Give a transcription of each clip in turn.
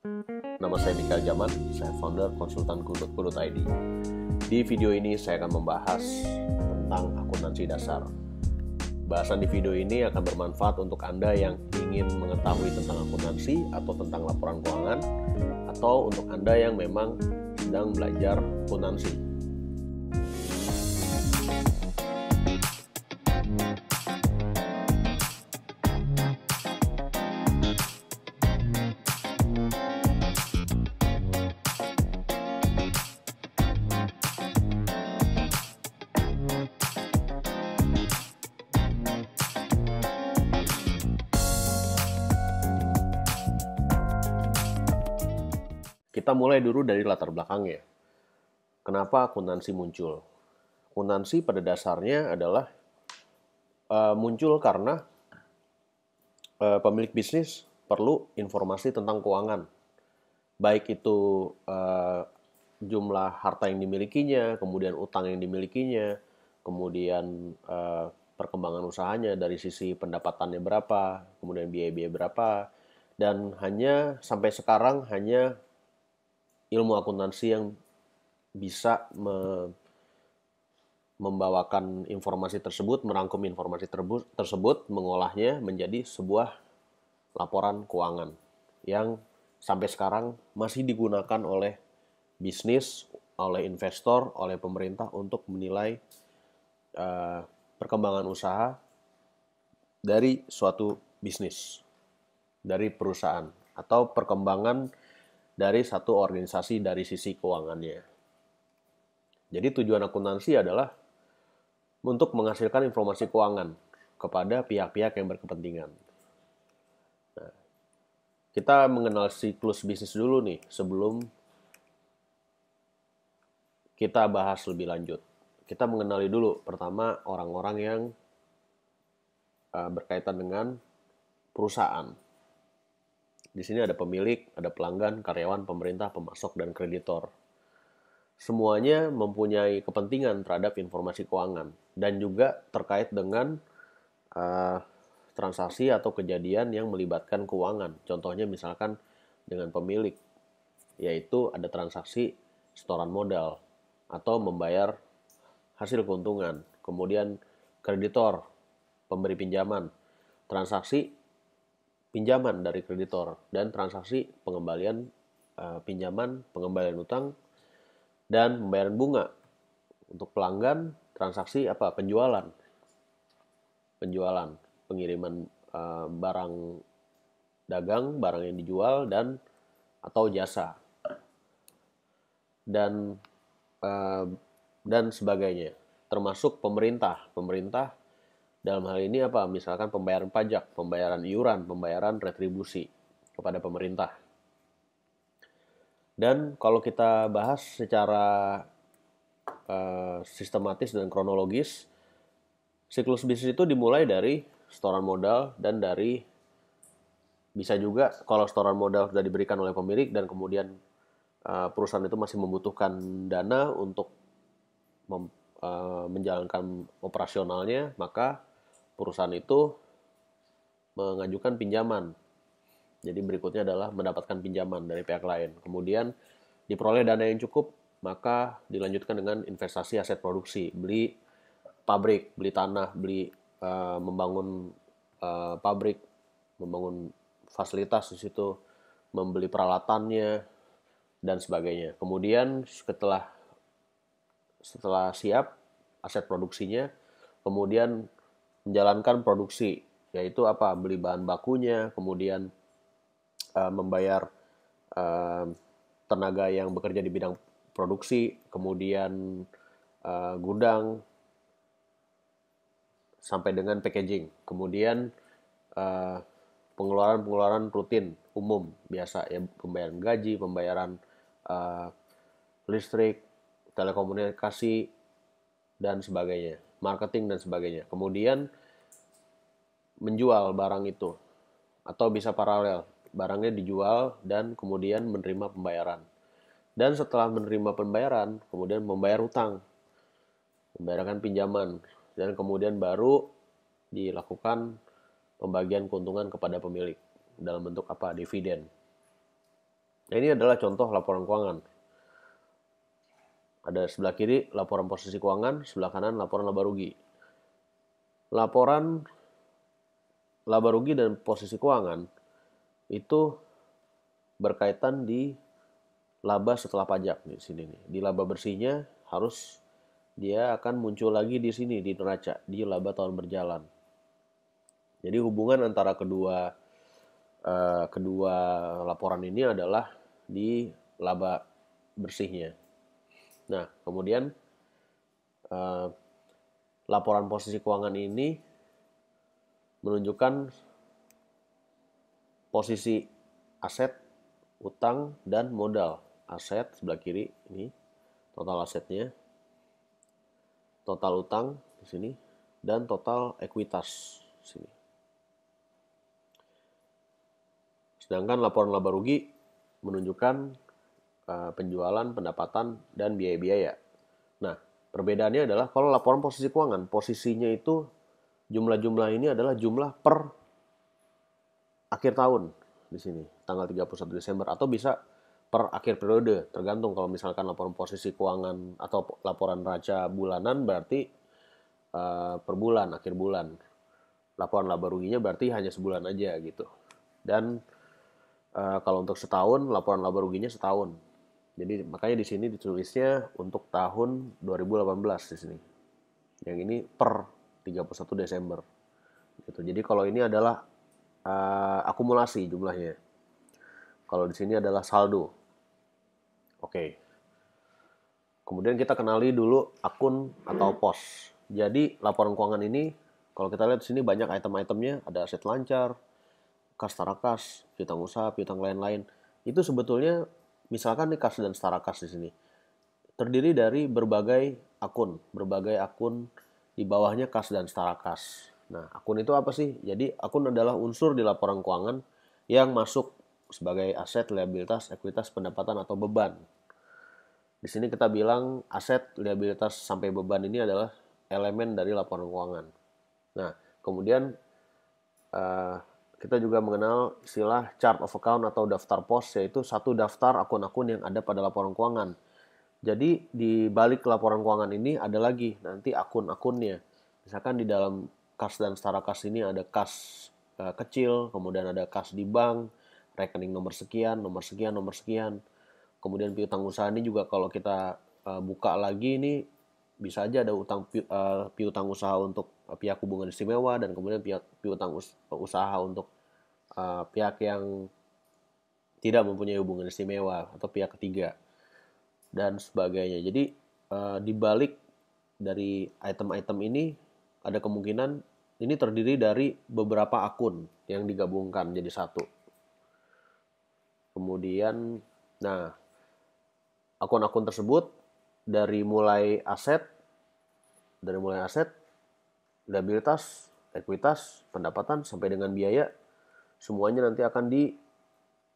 Nama saya Mikael Jaman, saya founder konsultan.co.id. Di video ini saya akan membahas tentang akuntansi dasar. Bahasan di video ini akan bermanfaat untuk Anda yang ingin mengetahui tentang akuntansi atau tentang laporan keuangan, atau untuk Anda yang memang sedang belajar akuntansi. Kita mulai dulu dari latar belakangnya. Kenapa akuntansi muncul? Akuntansi pada dasarnya adalah muncul karena pemilik bisnis perlu informasi tentang keuangan. Baik itu jumlah harta yang dimilikinya, kemudian utang yang dimilikinya, kemudian perkembangan usahanya dari sisi pendapatannya berapa, kemudian biaya-biaya berapa, dan hanya sampai sekarang hanya ilmu akuntansi yang bisa membawakan informasi tersebut, merangkum informasi tersebut, mengolahnya menjadi sebuah laporan keuangan yang sampai sekarang masih digunakan oleh bisnis, oleh investor, oleh pemerintah untuk menilai perkembangan usaha dari suatu bisnis, dari perusahaan, atau perkembangan dari satu organisasi dari sisi keuangannya. Jadi tujuan akuntansi adalah untuk menghasilkan informasi keuangan kepada pihak-pihak yang berkepentingan. Nah, kita mengenal siklus bisnis dulu nih sebelum kita bahas lebih lanjut. Kita mengenali dulu pertama orang-orang yang berkaitan dengan perusahaan. Di sini ada pemilik, ada pelanggan, karyawan, pemerintah, pemasok, dan kreditor. Semuanya mempunyai kepentingan terhadap informasi keuangan dan juga terkait dengan transaksi atau kejadian yang melibatkan keuangan. Contohnya misalkan dengan pemilik, yaitu ada transaksi setoran modal atau membayar hasil keuntungan. Kemudian kreditor, pemberi pinjaman, transaksi pinjaman dari kreditor, dan transaksi pengembalian pinjaman, pengembalian utang, dan pembayaran bunga. Untuk pelanggan, transaksi apa? Penjualan, pengiriman barang dagang, barang yang dijual, dan atau jasa, dan sebagainya. Termasuk pemerintah dalam hal ini apa? Misalkan pembayaran pajak, pembayaran iuran, pembayaran retribusi kepada pemerintah. Dan kalau kita bahas secara sistematis dan kronologis, siklus bisnis itu dimulai dari setoran modal dan dari bisa juga kalau setoran modal sudah diberikan oleh pemilik dan kemudian perusahaan itu masih membutuhkan dana untuk menjalankan operasionalnya, maka perusahaan itu mengajukan pinjaman. Jadi berikutnya adalah mendapatkan pinjaman dari pihak lain. Kemudian diperoleh dana yang cukup, maka dilanjutkan dengan investasi aset produksi, beli pabrik, beli tanah, membangun pabrik, membangun fasilitas di situ, membeli peralatannya dan sebagainya. Kemudian setelah siap aset produksinya, kemudian menjalankan produksi, yaitu apa? Beli bahan bakunya, kemudian membayar tenaga yang bekerja di bidang produksi, kemudian gudang, sampai dengan packaging. Kemudian pengeluaran rutin umum biasa, ya, pembayaran gaji, pembayaran listrik, telekomunikasi, dan sebagainya, marketing dan sebagainya. Kemudian menjual barang itu, atau bisa paralel, barangnya dijual dan kemudian menerima pembayaran. Dan setelah menerima pembayaran, kemudian membayar utang, membayarkan pinjaman, dan kemudian baru dilakukan pembagian keuntungan kepada pemilik dalam bentuk apa? Dividen. Nah, ini adalah contoh laporan keuangan. Ada sebelah kiri laporan posisi keuangan, sebelah kanan laporan laba rugi. Laporan laba rugi dan posisi keuangan itu berkaitan di laba setelah pajak di sini nih. Di laba bersihnya harus dia akan muncul lagi di sini di neraca di laba tahun berjalan. Jadi hubungan antara kedua laporan ini adalah di laba bersihnya. Nah, kemudian laporan posisi keuangan ini menunjukkan posisi aset, utang, dan modal. Aset sebelah kiri ini total asetnya, total utang di sini, dan total ekuitas di sini. Sedangkan laporan laba rugi menunjukkan penjualan, pendapatan, dan biaya-biaya. Nah, perbedaannya adalah kalau laporan posisi keuangan, posisinya itu jumlah-jumlah ini adalah jumlah per akhir tahun di sini, tanggal 31 Desember, atau bisa per akhir periode, tergantung. Kalau misalkan laporan posisi keuangan atau laporan neraca bulanan berarti per bulan, akhir bulan. Laporan laba ruginya berarti hanya sebulan aja gitu. Dan kalau untuk setahun, laporan laba ruginya setahun. Jadi makanya di sini ditulisnya untuk tahun 2018 di sini. Yang ini per 31 Desember. Gitu. Jadi kalau ini adalah akumulasi jumlahnya. Kalau di sini adalah saldo. Oke. Kemudian kita kenali dulu akun atau pos. Jadi laporan keuangan ini kalau kita lihat di sini banyak item-itemnya, ada aset lancar, kas setara kas, piutang usaha, piutang lain-lain. Itu sebetulnya misalkan nih kas dan setara kas di sini terdiri dari berbagai akun di bawahnya kas dan setara kas. Nah, akun itu apa sih? Jadi akun adalah unsur di laporan keuangan yang masuk sebagai aset, liabilitas, ekuitas, pendapatan atau beban. Di sini kita bilang aset, liabilitas sampai beban ini adalah elemen dari laporan keuangan. Nah, kemudian kita juga mengenal istilah chart of account atau daftar pos, yaitu satu daftar akun-akun yang ada pada laporan keuangan. Jadi di balik laporan keuangan ini ada lagi nanti akun-akunnya. Misalkan di dalam kas dan setara kas ini ada kas kecil, kemudian ada kas di bank, rekening nomor sekian, nomor sekian, nomor sekian. Kemudian piutang usaha ini juga kalau kita buka lagi ini bisa aja ada piutang usaha untuk pihak hubungan istimewa dan kemudian piutang usaha untuk pihak yang tidak mempunyai hubungan istimewa atau pihak ketiga dan sebagainya. Jadi di balik dari item-item ini ada kemungkinan ini terdiri dari beberapa akun yang digabungkan jadi satu. Kemudian, nah, akun-akun tersebut dari mulai aset, liabilitas, ekuitas, pendapatan sampai dengan biaya, semuanya nanti akan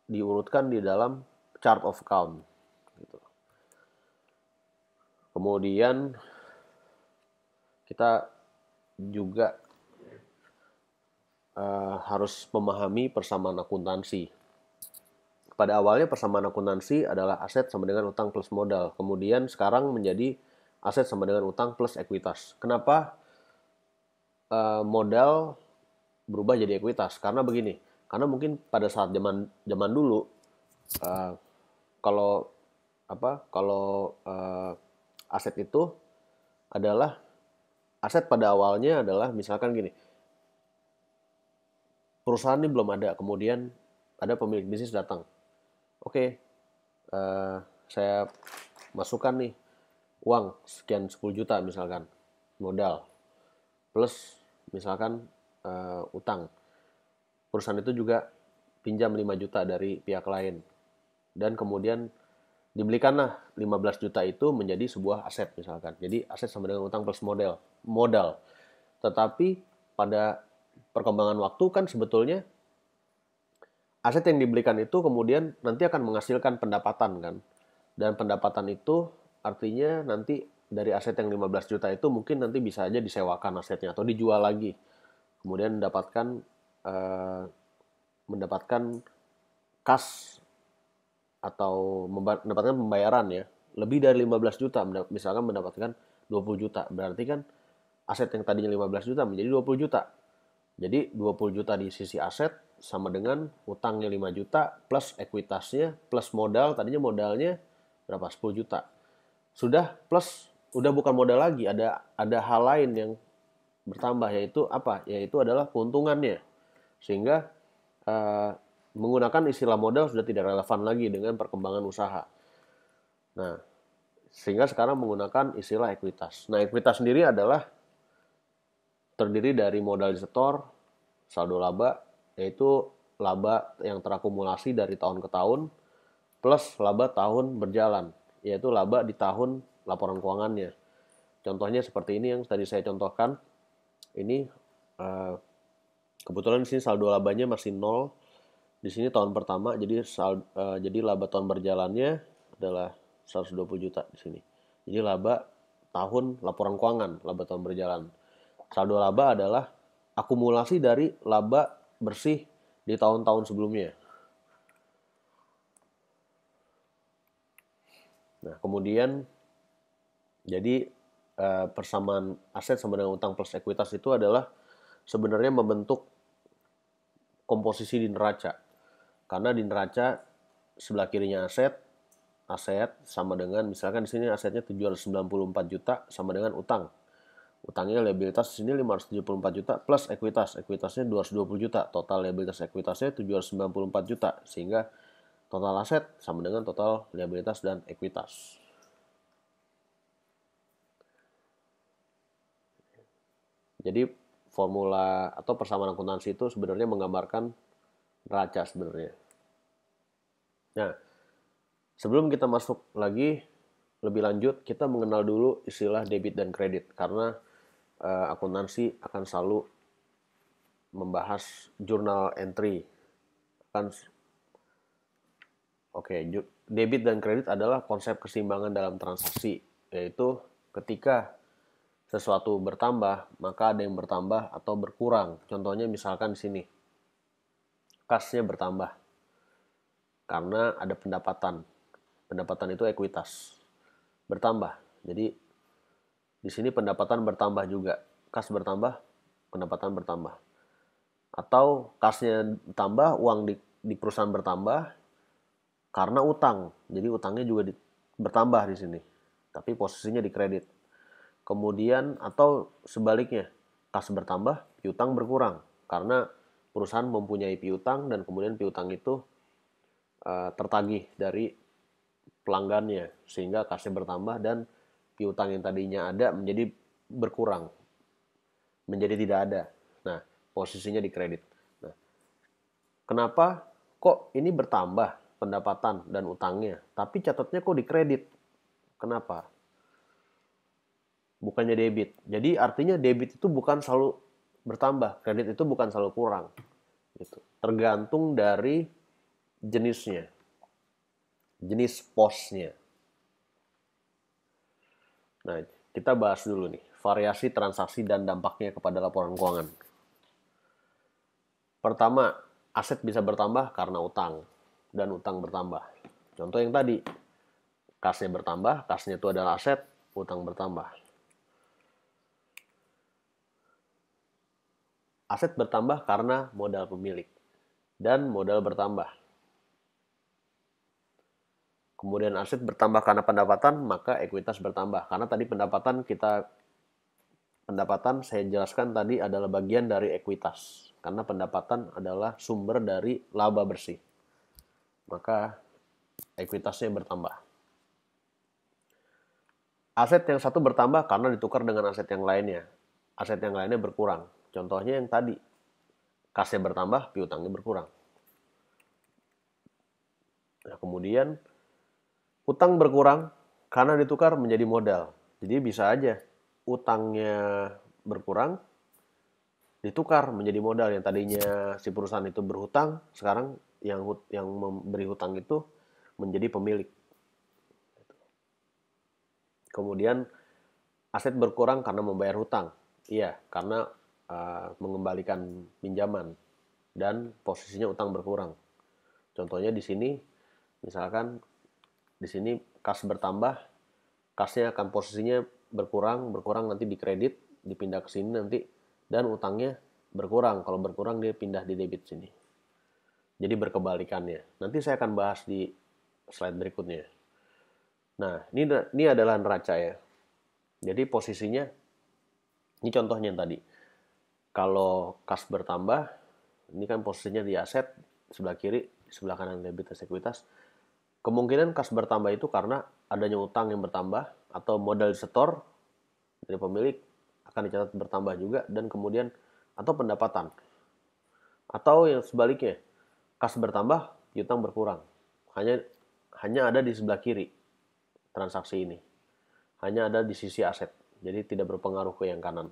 diurutkan di dalam chart of account. Gitu. Kemudian kita juga harus memahami persamaan akuntansi. Pada awalnya persamaan akuntansi adalah aset sama dengan utang plus modal. Kemudian sekarang menjadi aset sama dengan utang plus ekuitas. Kenapa modal berubah jadi ekuitas? Karena begini. Karena mungkin pada saat zaman dulu kalau aset itu adalah aset pada awalnya adalah misalkan gini. Perusahaan ini belum ada, kemudian ada pemilik bisnis datang. Oke, saya masukkan nih uang sekian 10 juta misalkan modal plus misalkan utang. Perusahaan itu juga pinjam 5 juta dari pihak lain dan kemudian dibelikanlah 15 juta itu menjadi sebuah aset misalkan. Jadi aset sama dengan utang plus modal. Tetapi pada perkembangan waktu kan sebetulnya aset yang dibelikan itu kemudian nanti akan menghasilkan pendapatan kan. Dan pendapatan itu artinya nanti dari aset yang 15 juta itu mungkin nanti bisa aja disewakan asetnya atau dijual lagi. Kemudian mendapatkan kas atau mendapatkan pembayaran ya lebih dari 15 juta, misalkan mendapatkan 20 juta, berarti kan aset yang tadinya 15 juta menjadi 20 juta. Jadi 20 juta di sisi aset sama dengan utangnya 5 juta plus ekuitasnya plus modal, tadinya modalnya berapa? 10 juta. Sudah plus, udah bukan modal lagi, ada hal lain yang bertambah, yaitu apa? Yaitu adalah keuntungannya. Sehingga eh, menggunakan istilah modal sudah tidak relevan lagi dengan perkembangan usaha. Nah, sehingga sekarang menggunakan istilah ekuitas. Nah, ekuitas sendiri adalah terdiri dari modal disetor, saldo laba, yaitu laba yang terakumulasi dari tahun ke tahun, plus laba tahun berjalan, yaitu laba di tahun laporan keuangannya. Contohnya seperti ini yang tadi saya contohkan. Ini kebetulan di sini saldo labanya masih nol. Di sini tahun pertama, jadi laba tahun berjalannya adalah 120 juta di sini. Jadi laba tahun laporan keuangan, laba tahun berjalan. Saldo laba adalah akumulasi dari laba bersih di tahun-tahun sebelumnya. Nah, kemudian jadi persamaan aset sama dengan utang plus ekuitas itu adalah sebenarnya membentuk komposisi di neraca. Karena di neraca sebelah kirinya aset sama dengan misalkan di sini asetnya 794 juta sama dengan utang. Utangnya liabilitas di sini 574 juta plus ekuitas. Ekuitasnya 220 juta. Total liabilitas ekuitasnya 794 juta. Sehingga total aset sama dengan total liabilitas dan ekuitas. Jadi formula atau persamaan akuntansi itu sebenarnya menggambarkan neraca sebenarnya. Nah, sebelum kita masuk lagi lebih lanjut, kita mengenal dulu istilah debit dan kredit karena akuntansi akan selalu membahas journal entry. Debit dan kredit adalah konsep keseimbangan dalam transaksi, yaitu ketika sesuatu bertambah, maka ada yang bertambah atau berkurang. Contohnya misalkan di sini, kasnya bertambah karena ada pendapatan. Pendapatan itu ekuitas bertambah. Jadi di sini pendapatan bertambah juga, kas bertambah, pendapatan bertambah. Atau kasnya bertambah, uang di perusahaan bertambah karena utang. Jadi utangnya juga bertambah di sini. Tapi posisinya di kredit. Kemudian atau sebaliknya, kas bertambah, piutang berkurang karena perusahaan mempunyai piutang dan kemudian piutang itu tertagih dari pelanggannya sehingga kasnya bertambah dan piutang yang tadinya ada menjadi berkurang, menjadi tidak ada. Nah, posisinya di kredit. Nah, kenapa kok ini bertambah pendapatan dan utangnya, tapi catatnya kok di kredit? Kenapa? Bukannya debit. Jadi artinya debit itu bukan selalu bertambah, kredit itu bukan selalu kurang. Gitu. Tergantung dari jenisnya, jenis posnya. Nah, kita bahas dulu nih, variasi transaksi dan dampaknya kepada laporan keuangan. Pertama, aset bisa bertambah karena utang, dan utang bertambah. Contoh yang tadi, kasnya bertambah, kasnya itu adalah aset, utang bertambah. Aset bertambah karena modal pemilik, dan modal bertambah. Kemudian aset bertambah karena pendapatan, maka ekuitas bertambah. Karena tadi pendapatan saya jelaskan tadi adalah bagian dari ekuitas. Karena pendapatan adalah sumber dari laba bersih. Maka ekuitasnya bertambah. Aset yang satu bertambah karena ditukar dengan aset yang lainnya. Aset yang lainnya berkurang. Contohnya yang tadi, kasnya bertambah, piutangnya berkurang. Nah, kemudian utang berkurang karena ditukar menjadi modal. Jadi bisa aja utangnya berkurang, ditukar menjadi modal. Yang tadinya si perusahaan itu berhutang, sekarang yang memberi hutang itu menjadi pemilik. Kemudian aset berkurang karena membayar hutang. Iya, karena mengembalikan pinjaman dan posisinya utang berkurang. Contohnya di sini Misalkan di sini kas bertambah, kasnya akan posisinya berkurang nanti di kredit, dipindah ke sini nanti, dan utangnya berkurang. Kalau berkurang dia pindah di debit sini. Jadi berkebalikannya. Nanti saya akan bahas di slide berikutnya. Nah, ini adalah neraca ya. Jadi posisinya, ini contohnya yang tadi. Kalau kas bertambah, ini kan posisinya di aset, sebelah kiri, sebelah kanan liabilitas ekuitas. Kemungkinan kas bertambah itu karena adanya utang yang bertambah, atau modal disetor dari pemilik akan dicatat bertambah juga, dan kemudian atau pendapatan. Atau yang sebaliknya, kas bertambah, piutang berkurang. Hanya ada di sebelah kiri transaksi ini. Hanya ada di sisi aset. Jadi tidak berpengaruh ke yang kanan.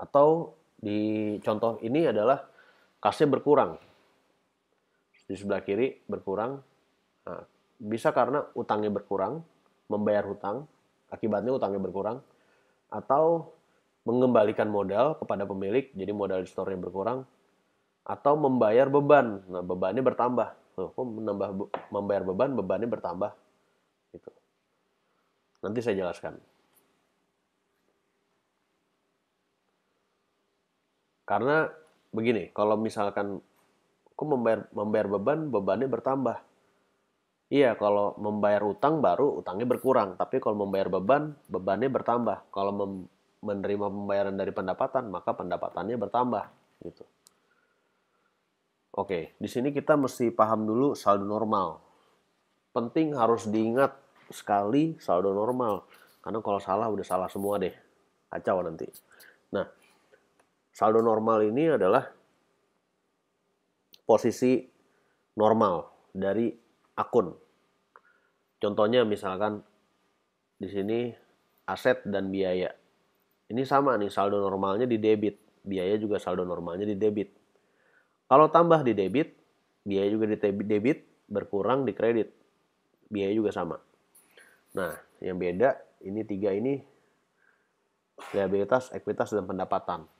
Atau di contoh ini adalah kasnya berkurang. Di sebelah kiri berkurang. Nah, bisa karena utangnya berkurang, membayar hutang, akibatnya utangnya berkurang. Atau mengembalikan modal kepada pemilik, jadi modal di store-nya berkurang. Atau membayar beban. Nah, bebannya bertambah. Kok membayar beban, bebannya bertambah. Gitu. Nanti saya jelaskan. Karena begini, kalau misalkan kok membayar beban, bebannya bertambah. Iya, kalau membayar utang baru utangnya berkurang. Tapi kalau membayar beban, bebannya bertambah. Kalau menerima pembayaran dari pendapatan, maka pendapatannya bertambah. Gitu. Oke, di sini kita mesti paham dulu saldo normal. Penting harus diingat sekali saldo normal. Karena kalau salah udah salah semua deh. Kacau nanti. Nah, saldo normal ini adalah posisi normal dari akun. Contohnya misalkan di sini aset dan biaya. Ini sama nih, saldo normalnya di debit. Biaya juga saldo normalnya di debit. Kalau tambah di debit, biaya juga di debit, berkurang di kredit. Biaya juga sama. Nah, yang beda ini tiga ini liabilitas, ekuitas, dan pendapatan.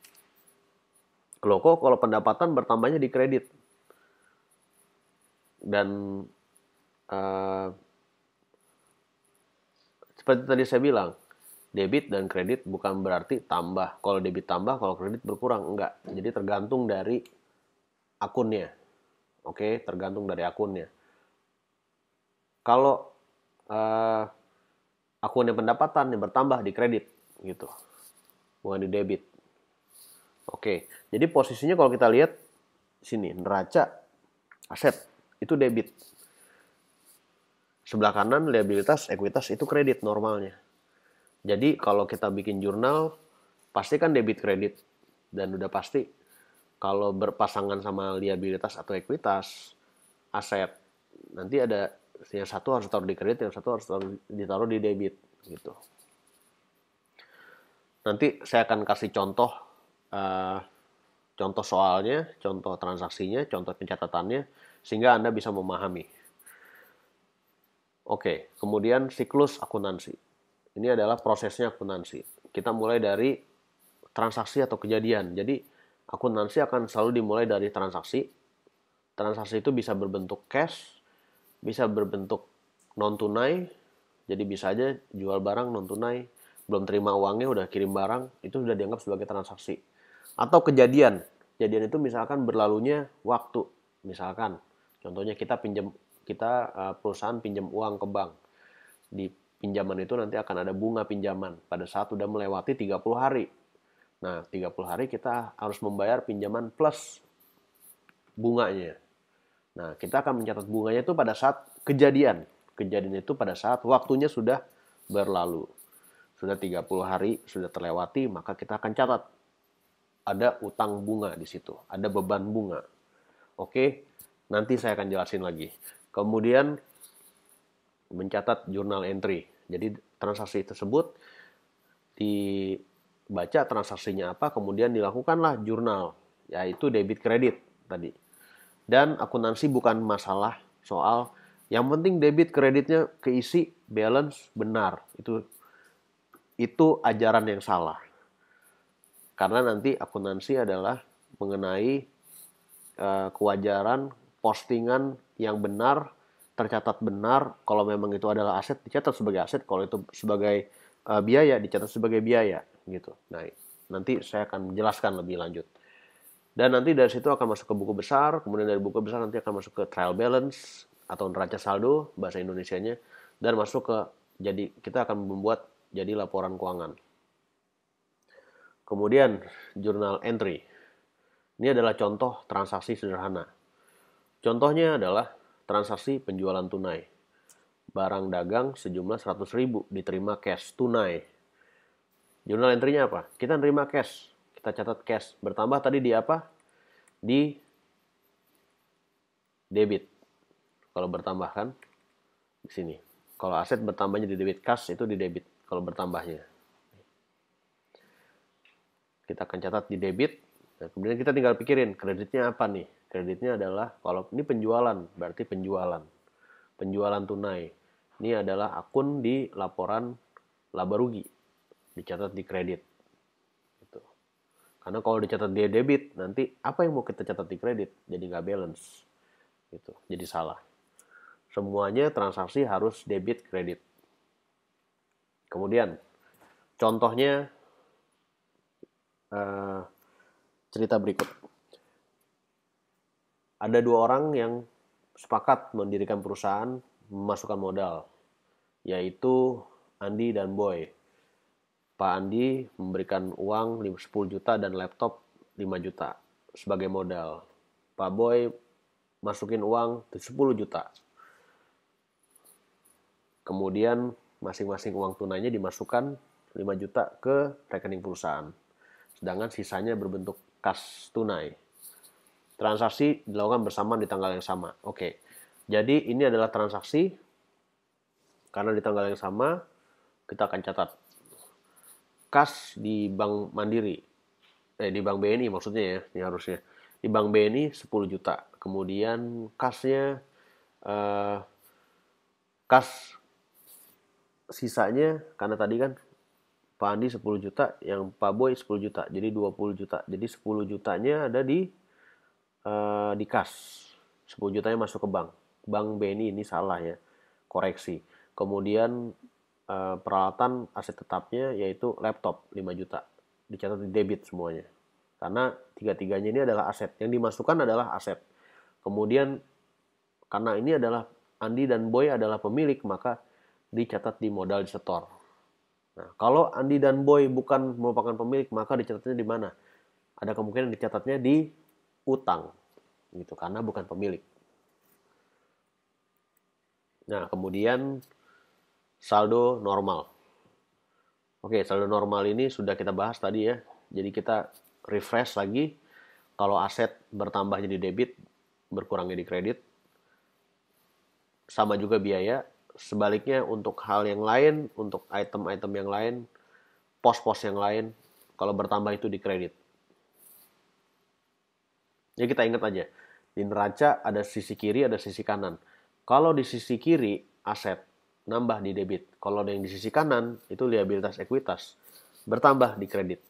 Kalau pendapatan bertambahnya di kredit. Dan seperti tadi saya bilang, debit dan kredit bukan berarti tambah. Kalau debit tambah, kalau kredit berkurang. Enggak. Jadi tergantung dari akunnya. Oke, tergantung dari akunnya. Kalau akunnya pendapatan yang bertambah di kredit gitu. Bukan di debit. Oke, jadi posisinya kalau kita lihat sini, neraca aset itu debit. Sebelah kanan liabilitas, ekuitas itu kredit normalnya. Jadi kalau kita bikin jurnal, pasti kan debit kredit. Dan udah pasti kalau berpasangan sama liabilitas atau ekuitas, aset, nanti ada yang satu harus taruh di kredit, yang satu harus ditaruh di debit gitu. Nanti saya akan kasih contoh contoh soalnya, contoh transaksinya, contoh pencatatannya, sehingga Anda bisa memahami. Oke, kemudian siklus akuntansi. Ini adalah prosesnya akuntansi. Kita mulai dari transaksi atau kejadian. Jadi, akuntansi akan selalu dimulai dari transaksi. Transaksi itu bisa berbentuk cash, bisa berbentuk non-tunai. Jadi bisa aja jual barang non-tunai, belum terima uangnya, udah kirim barang, itu sudah dianggap sebagai transaksi. Atau kejadian. Kejadian itu misalkan berlalunya waktu. Misalkan, contohnya kita perusahaan pinjam uang ke bank. Di pinjaman itu nanti akan ada bunga pinjaman pada saat sudah melewati 30 hari. Nah, 30 hari kita harus membayar pinjaman plus bunganya. Nah, kita akan mencatat bunganya itu pada saat kejadian. Kejadian itu pada saat waktunya sudah berlalu. Sudah 30 hari, sudah terlewati, maka kita akan catat. Ada utang bunga di situ, ada beban bunga. Oke, nanti saya akan jelasin lagi. Kemudian mencatat journal entry. Jadi transaksi tersebut dibaca transaksinya apa, kemudian dilakukanlah jurnal, yaitu debit kredit tadi. Dan akuntansi bukan masalah soal yang penting debit kreditnya keisi, balance benar. Itu ajaran yang salah. Karena nanti akuntansi adalah mengenai kewajaran postingan yang benar, tercatat benar. Kalau memang itu adalah aset, dicatat sebagai aset. Kalau itu sebagai biaya, dicatat sebagai biaya gitu. Nah, nanti saya akan menjelaskan lebih lanjut. Dan nanti dari situ akan masuk ke buku besar, kemudian dari buku besar nanti akan masuk ke trial balance atau neraca saldo bahasa Indonesianya, dan masuk ke, jadi kita akan membuat jadi laporan keuangan. Kemudian journal entry. Ini adalah contoh transaksi sederhana. Contohnya adalah transaksi penjualan tunai. Barang dagang sejumlah 100.000 diterima cash tunai. Journal entry-nya apa? Kita nerima cash. Kita catat cash. Bertambah tadi di apa? Di debit. Kalau bertambah kan di sini. Kalau aset bertambahnya di debit, cash itu di debit kalau bertambahnya. Kita akan catat di debit. Nah, kemudian kita tinggal pikirin kreditnya apa nih? Kreditnya adalah, kalau ini penjualan, berarti penjualan. Penjualan tunai. Ini adalah akun di laporan laba rugi. Dicatat di kredit. Gitu. Karena kalau dicatat di debit, nanti apa yang mau kita catat di kredit? Jadi nggak balance. Gitu. Jadi salah. Semuanya transaksi harus debit kredit. Kemudian, contohnya cerita berikut. Ada dua orang yang sepakat mendirikan perusahaan, memasukkan modal, yaitu Andi dan Boy. Pak Andi memberikan uang 10 juta dan laptop 5 juta sebagai modal. Pak Boy masukin uang 10 juta. Kemudian masing-masing uang tunainya dimasukkan 5 juta ke rekening perusahaan. Sedangkan sisanya berbentuk kas tunai. Transaksi dilakukan bersamaan di tanggal yang sama. Oke. Jadi ini adalah transaksi karena di tanggal yang sama kita akan catat kas di Bank Mandiri. Di Bank BNI maksudnya ya, ini harusnya. Di Bank BNI 10 juta. Kemudian kasnya kas sisanya karena tadi kan Pak Andi 10 juta, yang Pak Boy 10 juta. Jadi 20 juta. Jadi 10 jutanya ada di kas. 10 jutanya masuk ke bank. Bank BNI ini salah ya. Koreksi. Kemudian peralatan aset tetapnya yaitu laptop 5 juta. Dicatat di debit semuanya. Karena tiga-tiganya ini adalah aset. Yang dimasukkan adalah aset. Kemudian karena ini adalah Andi dan Boy adalah pemilik, maka dicatat di modal disetor. Nah, kalau Andi dan Boy bukan merupakan pemilik, maka dicatatnya di mana? Ada kemungkinan dicatatnya di utang. Gitu, karena bukan pemilik. Nah, kemudian saldo normal. Oke, saldo normal ini sudah kita bahas tadi ya. Jadi kita refresh lagi. Kalau aset bertambah jadi debit, berkurangnya di kredit. Sama juga biaya. Sebaliknya untuk hal yang lain, untuk item-item yang lain, pos-pos yang lain, kalau bertambah itu di kredit. Ya kita ingat aja, di neraca ada sisi kiri, ada sisi kanan. Kalau di sisi kiri, aset, nambah di debit. Kalau ada yang di sisi kanan, itu liabilitas ekuitas, bertambah di kredit.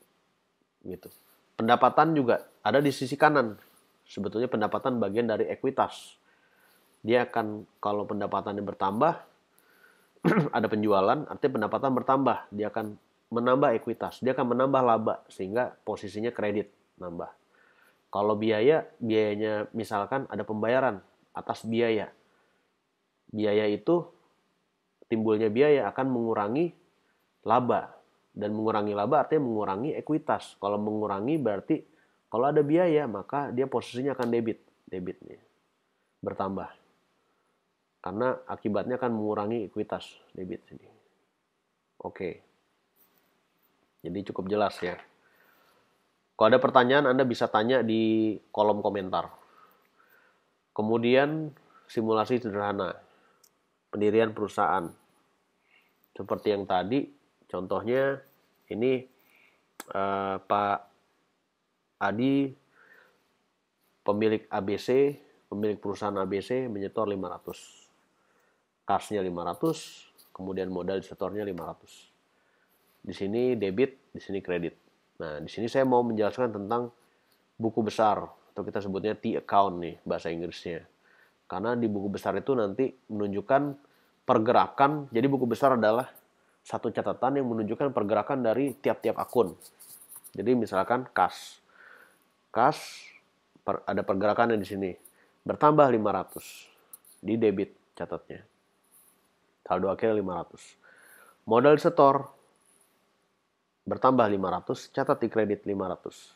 Gitu. Pendapatan juga ada di sisi kanan. Sebetulnya pendapatan bagian dari ekuitas. Dia akan, kalau pendapatannya bertambah, ada penjualan, artinya pendapatan bertambah. Dia akan menambah ekuitas. Dia akan menambah laba, sehingga posisinya kredit nambah. Kalau biayanya misalkan ada pembayaran atas biaya. Biaya itu, timbulnya biaya akan mengurangi laba. Dan mengurangi laba artinya mengurangi ekuitas. Kalau mengurangi berarti kalau ada biaya, maka dia posisinya akan debit. Debitnya bertambah. Karena akibatnya akan mengurangi ekuitas debit sini. Oke. Jadi cukup jelas ya. Kalau ada pertanyaan, Anda bisa tanya di kolom komentar. Kemudian simulasi sederhana. Pendirian perusahaan. Seperti yang tadi, contohnya ini Pak Adi, pemilik ABC, pemilik perusahaan ABC menyetor 500. Kasnya 500, kemudian modal disetornya 500. Di sini debit, di sini kredit. Nah, di sini saya mau menjelaskan tentang buku besar, atau kita sebutnya T account nih, bahasa Inggrisnya. Karena di buku besar itu nanti menunjukkan pergerakan. Jadi buku besar adalah satu catatan yang menunjukkan pergerakan dari tiap-tiap akun. Jadi misalkan kas. Ada pergerakannya di sini. Bertambah 500. Di debit catatnya. Saldo akhirnya 500. Modal setor bertambah 500, catat di kredit 500.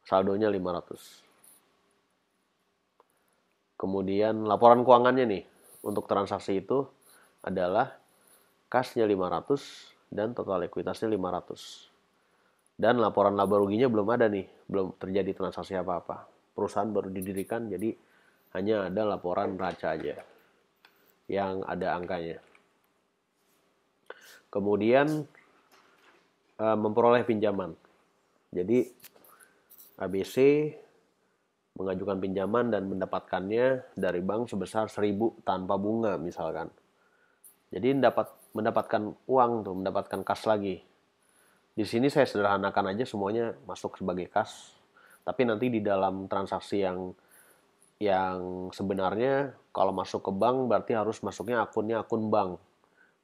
Saldonya 500. Kemudian laporan keuangannya nih, untuk transaksi itu adalah kasnya 500 dan total ekuitasnya 500. Dan laporan laba ruginya belum ada nih, belum terjadi transaksi apa-apa. Perusahaan baru didirikan, jadi hanya ada laporan neraca aja yang ada angkanya. Kemudian memperoleh pinjaman. Jadi ABC mengajukan pinjaman dan mendapatkannya dari bank sebesar 1.000 tanpa bunga misalkan. Jadi mendapatkan uang tuh, mendapatkan kas lagi. Di sini saya sederhanakan aja semuanya masuk sebagai kas. Tapi nanti di dalam transaksi yang sebenarnya kalau masuk ke bank berarti harus masuknya akunnya akun bank.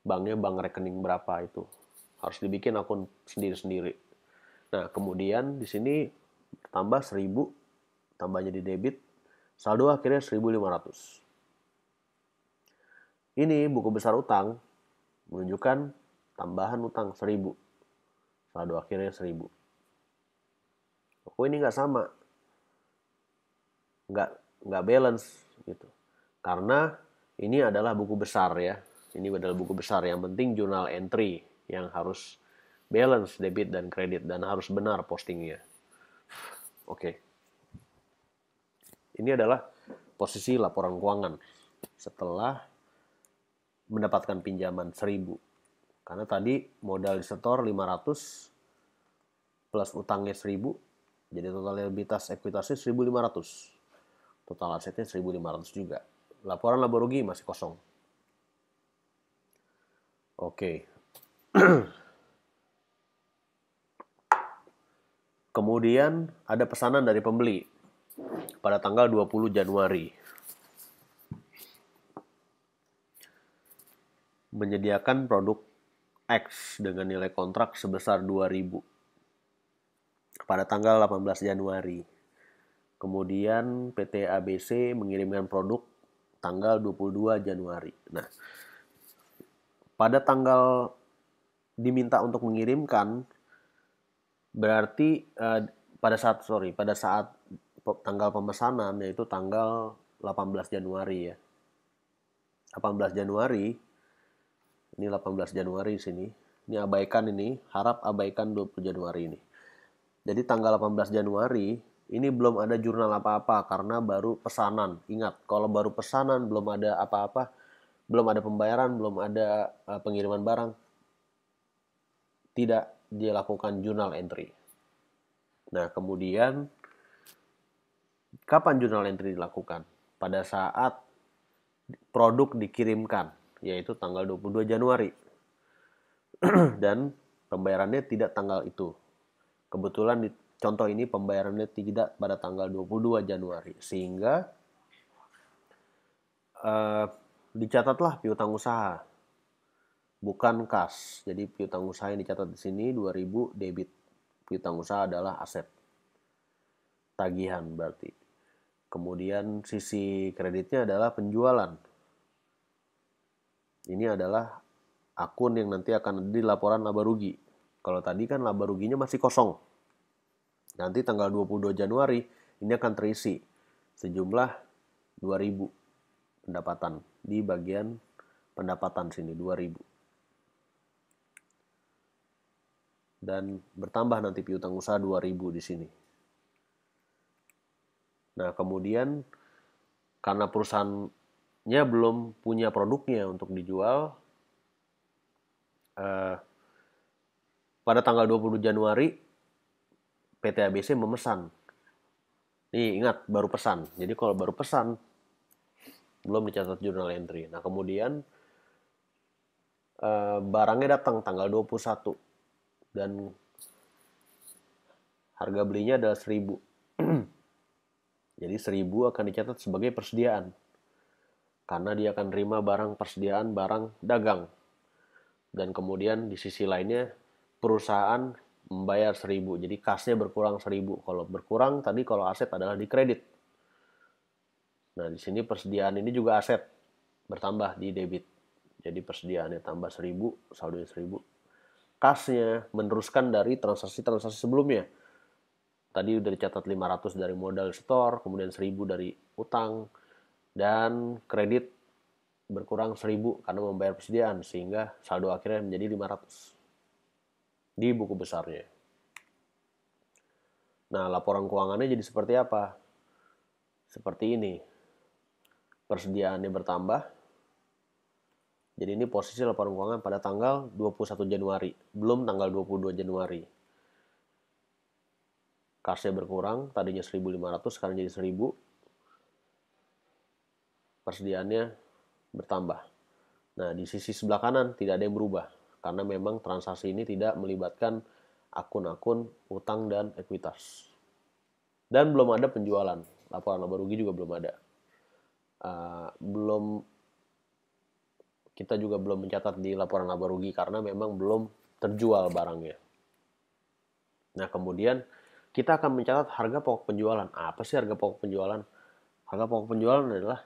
Banknya bank rekening berapa itu. Harus dibikin akun sendiri-sendiri. Nah, kemudian di sini tambah 1.000, tambahnya di debit, saldo akhirnya 1.500. Ini buku besar utang menunjukkan tambahan utang 1.000. Saldo akhirnya 1.000. Oh, ini nggak sama. Nggak balance gitu. Karena ini adalah buku besar ya. Ini adalah buku besar. Yang penting journal entry yang harus balance debit dan kredit dan harus benar postingnya. Oke. Ini adalah posisi laporan keuangan setelah mendapatkan pinjaman 1.000. Karena tadi modal disetor 500 plus utangnya 1.000, jadi total liabilitas ekuitasnya 1.500. Total asetnya 1.500 juga. Laporan laba rugi masih kosong. Oke. Kemudian ada pesanan dari pembeli pada tanggal 20 Januari. Menyediakan produk X dengan nilai kontrak sebesar 2.000 pada tanggal 18 Januari. Kemudian PT ABC mengirimkan produk tanggal 22 Januari. Nah, pada tanggal diminta untuk mengirimkan berarti pada saat tanggal pemesanan yaitu tanggal 18 Januari ya. 18 Januari ini 18 Januari sini. Ini abaikan ini, harap abaikan 20 Januari ini. Jadi tanggal 18 Januari ini belum ada jurnal apa-apa karena baru pesanan. Ingat, kalau baru pesanan belum ada apa-apa, belum ada pembayaran, belum ada pengiriman barang, tidak dilakukan journal entry. Nah, kemudian kapan journal entry dilakukan? Pada saat produk dikirimkan, yaitu tanggal 22 Januari. Dan pembayarannya tidak tanggal itu. Kebetulan di contoh ini pembayarannya tidak pada tanggal 22 Januari. Sehingga dicatatlah piutang usaha. Bukan kas. Jadi piutang usaha yang dicatat di sini 2.000 debit. Piutang usaha adalah aset. Tagihan berarti. Kemudian sisi kreditnya adalah penjualan. Ini adalah akun yang nanti akan ada di laporan laba rugi. Kalau tadi kan laba ruginya masih kosong. Nanti tanggal 22 Januari ini akan terisi sejumlah 2.000 pendapatan di bagian pendapatan sini 2.000. Dan bertambah nanti piutang usaha 2.000 di sini. Nah, kemudian karena perusahaannya belum punya produknya untuk dijual, pada tanggal 20 Januari PT ABC memesan. Nih ingat, baru pesan. Jadi kalau baru pesan, belum dicatat journal entry. Nah kemudian barangnya datang tanggal 21. Dan harga belinya adalah 1.000. Jadi 1.000 akan dicatat sebagai persediaan. karena dia akan terima barang persediaan barang dagang. Dan kemudian di sisi lainnya perusahaan membayar 1.000, jadi kasnya berkurang 1.000. Kalau berkurang tadi kalau aset adalah di kredit. Nah di sini persediaan ini juga aset bertambah di debit. Jadi persediaannya tambah 1.000, saldonya 1.000. Kasnya meneruskan dari transaksi-transaksi sebelumnya. Tadi udah dicatat 500 dari modal store, kemudian 1.000 dari utang, dan kredit berkurang 1.000 karena membayar persediaan, sehingga saldo akhirnya menjadi 500 di buku besarnya. Nah, laporan keuangannya jadi seperti apa? Seperti ini. Persediaannya bertambah. Jadi ini posisi laporan keuangan pada tanggal 21 Januari, belum tanggal 22 Januari. Kasnya berkurang, tadinya 1.500 sekarang jadi 1.000. Persediaannya bertambah. Nah, di sisi sebelah kanan tidak ada yang berubah karena memang transaksi ini tidak melibatkan akun-akun utang dan ekuitas. Dan belum ada penjualan, laporan laba rugi juga belum ada. Kita juga belum mencatat di laporan laba rugi karena memang belum terjual barangnya. Nah, kemudian kita akan mencatat harga pokok penjualan. Apa sih harga pokok penjualan? Harga pokok penjualan adalah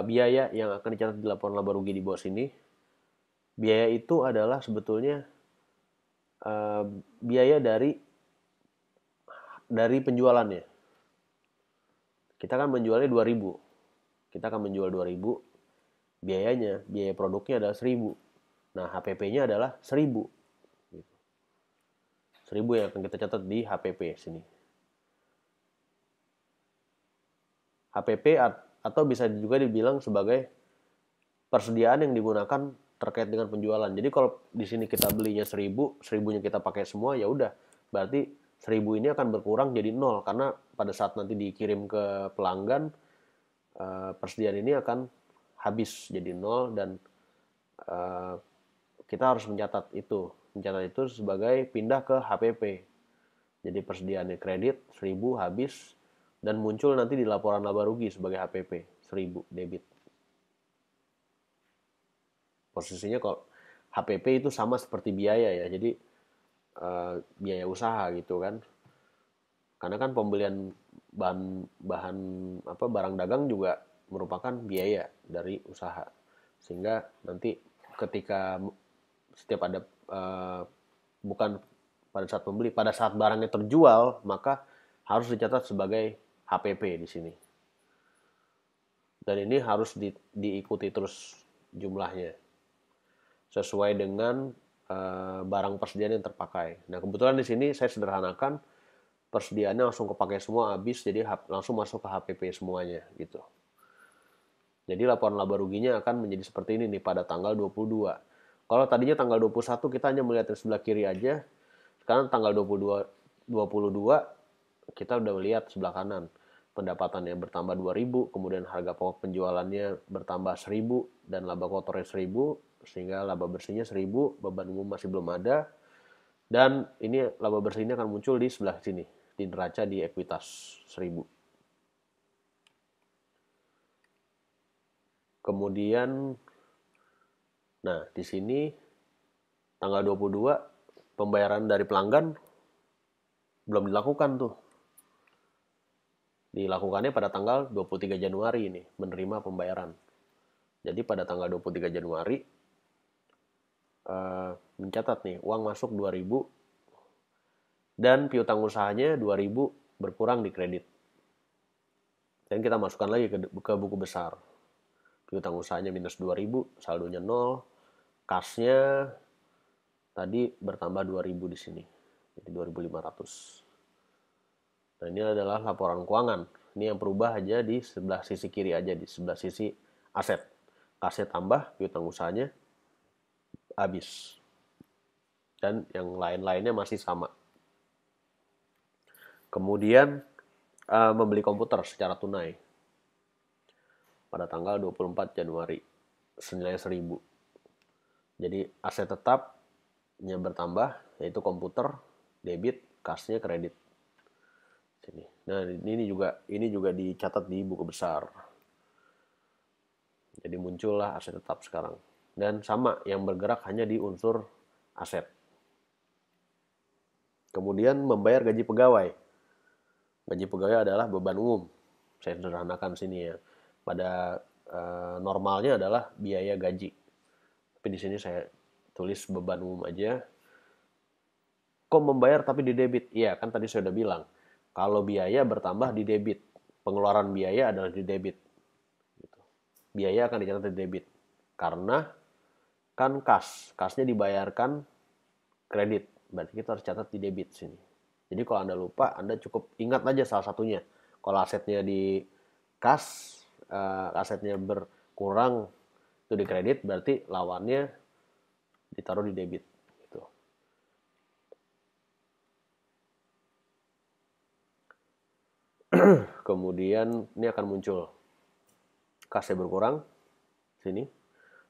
biaya yang akan dicatat di laporan laba rugi di bawah sini. Biaya itu adalah sebetulnya biaya dari penjualannya. Kita kan menjualnya 2.000. Kita akan menjual 2.000. Biaya produknya adalah 1.000. Nah, HPP-nya adalah 1.000. 1.000 yang akan kita catat di HPP sini. HPP atau bisa juga dibilang sebagai persediaan yang digunakan terkait dengan penjualan. Jadi kalau di sini kita belinya 1.000, 1.000-nya kita pakai semua, ya udah. Berarti 1.000 ini akan berkurang jadi 0 karena pada saat nanti dikirim ke pelanggan, persediaan ini akan habis jadi 0 dan kita harus mencatat itu sebagai pindah ke HPP. Jadi persediaannya kredit 1.000 habis dan muncul nanti di laporan laba rugi sebagai HPP 1.000 debit. Posisinya kalau HPP itu sama seperti biaya ya, jadi biaya usaha gitu kan. Karena kan pembelian barang dagang juga merupakan biaya dari usaha. Sehingga nanti ketika setiap ada bukan pada saat pembeli, pada saat barangnya terjual, maka harus dicatat sebagai HPP di sini. Dan ini harus diikuti terus jumlahnya sesuai dengan barang persediaan yang terpakai. Nah, kebetulan di sini saya sederhanakan persediaannya langsung kepake semua habis, jadi langsung masuk ke HPP semuanya gitu. Jadi laporan laba ruginya akan menjadi seperti ini nih pada tanggal 22. Kalau tadinya tanggal 21 kita hanya melihat di sebelah kiri aja. Sekarang tanggal 22 kita udah melihat sebelah kanan. Pendapatannya bertambah 2.000, kemudian harga pokok penjualannya bertambah 1.000 dan laba kotornya 1.000, sehingga laba bersihnya 1.000, beban umum masih belum ada. Dan ini laba bersih ini akan muncul di sebelah sini, di neraca di ekuitas 1.000. Kemudian, nah di sini tanggal 22 pembayaran dari pelanggan belum dilakukan tuh. Dilakukannya pada tanggal 23 Januari ini, menerima pembayaran. Jadi pada tanggal 23 Januari mencatat nih, uang masuk 2.000 dan piutang usahanya 2.000 berkurang di kredit. Dan kita masukkan lagi ke buku besar. Piutang usahanya minus 2.000, saldonya 0, kasnya tadi bertambah 2.000 di sini. Jadi 2.500. Nah, ini adalah laporan keuangan. Ini yang berubah aja di sebelah sisi kiri aja, di sebelah sisi aset. Kasnya tambah, piutang usahanya habis. Dan yang lain-lainnya masih sama. Kemudian membeli komputer secara tunai pada tanggal 24 Januari senilai 1.000. Jadi aset tetapnya bertambah, yaitu komputer, debit, kasnya kredit. Nah, ini juga dicatat di buku besar. Jadi muncullah aset tetap sekarang. Dan sama, yang bergerak hanya di unsur aset. Kemudian membayar gaji pegawai. Gaji pegawai adalah beban umum. Saya sederhanakan sini ya. Pada normalnya adalah biaya gaji. Tapi di sini saya tulis beban umum aja. Kok membayar tapi di debit? Iya, kan tadi saya udah bilang. Kalau biaya bertambah di debit. Pengeluaran biaya adalah di debit. Biaya akan dicatat di debit. Karena kan kasnya dibayarkan kredit. Berarti kita harus catat di debit sini. Jadi kalau Anda lupa, Anda cukup ingat aja salah satunya. Kalau asetnya di kas, asetnya berkurang, itu di kredit, berarti lawannya ditaruh di debit. Gitu. Kemudian ini akan muncul kasnya berkurang, sini.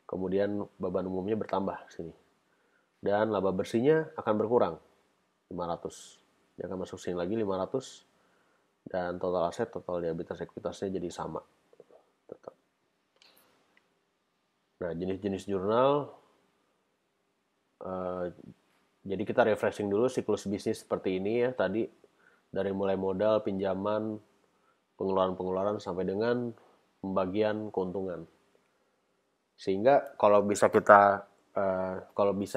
Kemudian beban umumnya bertambah, sini. Dan laba bersihnya akan berkurang, 500. Dia akan masuk sini lagi 500. Dan total aset, total liabilitas ekuitasnya jadi sama. Tetap. Nah, jenis-jenis jurnal, jadi kita refreshing dulu siklus bisnis seperti ini ya tadi, dari mulai modal, pinjaman, pengeluaran-pengeluaran sampai dengan pembagian keuntungan. Sehingga kalau bisa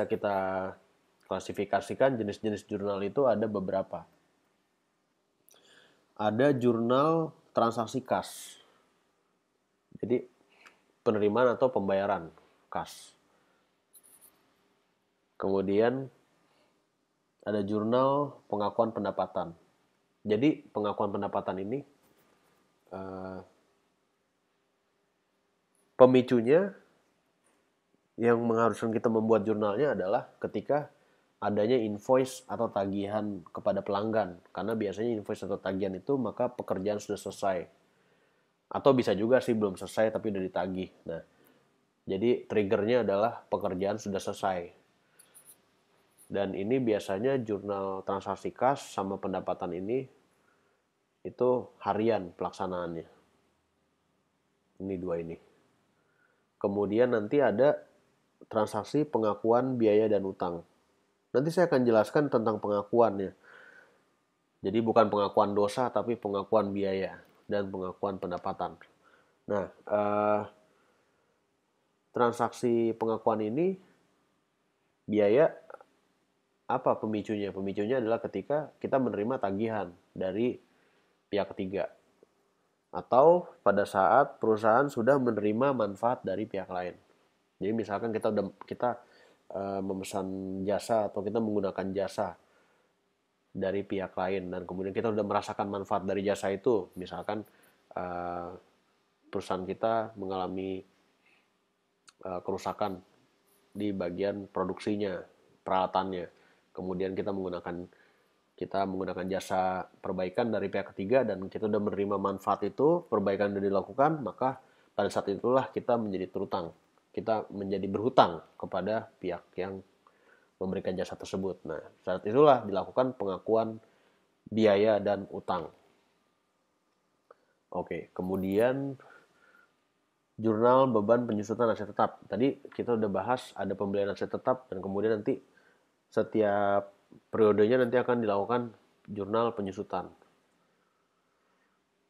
kita klasifikasikan jenis-jenis jurnal itu ada beberapa. Ada jurnal transaksi kas. Jadi penerimaan atau pembayaran kas. Kemudian ada jurnal pengakuan pendapatan. Jadi pengakuan pendapatan ini pemicunya yang mengharuskan kita membuat jurnalnya adalah ketika adanya invoice atau tagihan kepada pelanggan. Karena biasanya invoice atau tagihan itu maka pekerjaan sudah selesai. Atau bisa juga sih belum selesai tapi udah ditagih. Nah, jadi triggernya adalah pekerjaan sudah selesai. Dan ini biasanya jurnal transaksi kas sama pendapatan ini itu harian pelaksanaannya. Ini dua ini. Kemudian nanti ada transaksi pengakuan biaya dan utang. Nanti saya akan jelaskan tentang pengakuannya. Jadi bukan pengakuan dosa, tapi pengakuan biaya dan pengakuan pendapatan. Nah, transaksi pengakuan ini biaya apa pemicunya? Pemicunya adalah ketika kita menerima tagihan dari pihak ketiga. Atau pada saat perusahaan sudah menerima manfaat dari pihak lain. Jadi misalkan kita memesan jasa atau kita menggunakan jasa dari pihak lain dan kemudian kita sudah merasakan manfaat dari jasa itu, misalkan perusahaan kita mengalami kerusakan di bagian produksinya, peralatannya, kemudian kita menggunakan jasa perbaikan dari pihak ketiga dan kita sudah menerima manfaat itu, perbaikan sudah dilakukan, maka pada saat itulah kita menjadi terutang, kita menjadi berhutang kepada pihak yang memberikan jasa tersebut. Nah, saat itulah dilakukan pengakuan biaya dan utang. Oke, kemudian jurnal beban penyusutan aset tetap. Tadi kita udah bahas ada pembelian aset tetap dan kemudian nanti setiap periodenya nanti akan dilakukan jurnal penyusutan.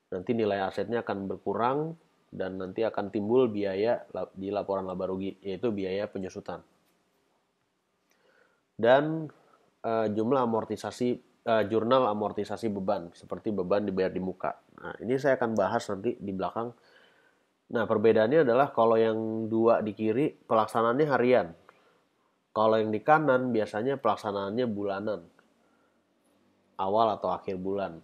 Nanti nilai asetnya akan berkurang dan nanti akan timbul biaya di laporan laba rugi, yaitu biaya penyusutan. Dan jumlah jurnal amortisasi beban, seperti beban dibayar di muka. Nah, ini saya akan bahas nanti di belakang. Nah, perbedaannya adalah kalau yang dua di kiri pelaksanaannya harian. Kalau yang di kanan biasanya pelaksanaannya bulanan. Awal atau akhir bulan.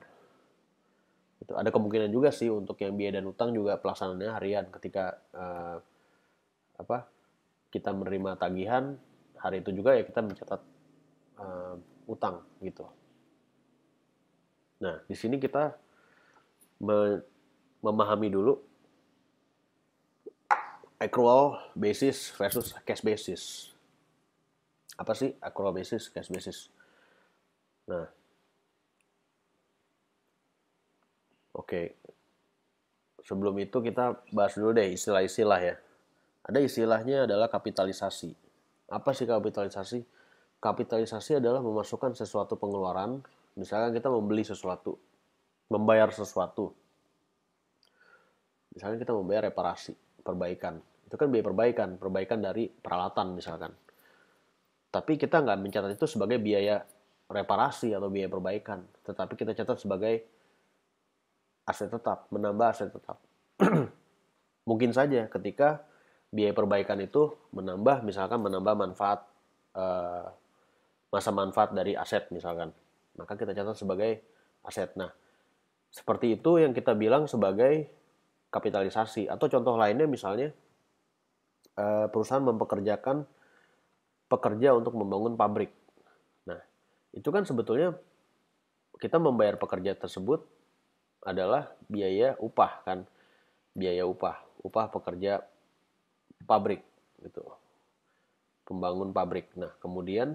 Itu ada kemungkinan juga sih untuk yang biaya dan utang juga pelaksanaannya harian ketika kita menerima tagihan, hari itu juga ya kita mencatat utang gitu. Nah, di sini kita memahami dulu accrual basis versus cash basis. Apa sih accrual basis, cash basis? Nah, oke. Sebelum itu kita bahas dulu deh istilah-istilah ya. Ada istilahnya adalah kapitalisasi. Apa sih kapitalisasi? Kapitalisasi adalah memasukkan sesuatu pengeluaran, misalkan kita membeli sesuatu, membayar sesuatu. Misalkan kita membayar reparasi, perbaikan. Itu kan biaya perbaikan, perbaikan dari peralatan misalkan. Tapi kita nggak mencatat itu sebagai biaya reparasi atau biaya perbaikan, tetapi kita catat sebagai aset tetap, menambah aset tetap. Mungkin saja ketika biaya perbaikan itu misalkan menambah manfaat, masa manfaat dari aset misalkan, maka kita catat sebagai aset. Nah, seperti itu yang kita bilang sebagai kapitalisasi. Atau contoh lainnya misalnya perusahaan mempekerjakan pekerja untuk membangun pabrik. Nah, itu kan sebetulnya kita membayar pekerja tersebut adalah biaya upah kan, biaya upah pekerja pabrik gitu, pembangun pabrik. Nah, kemudian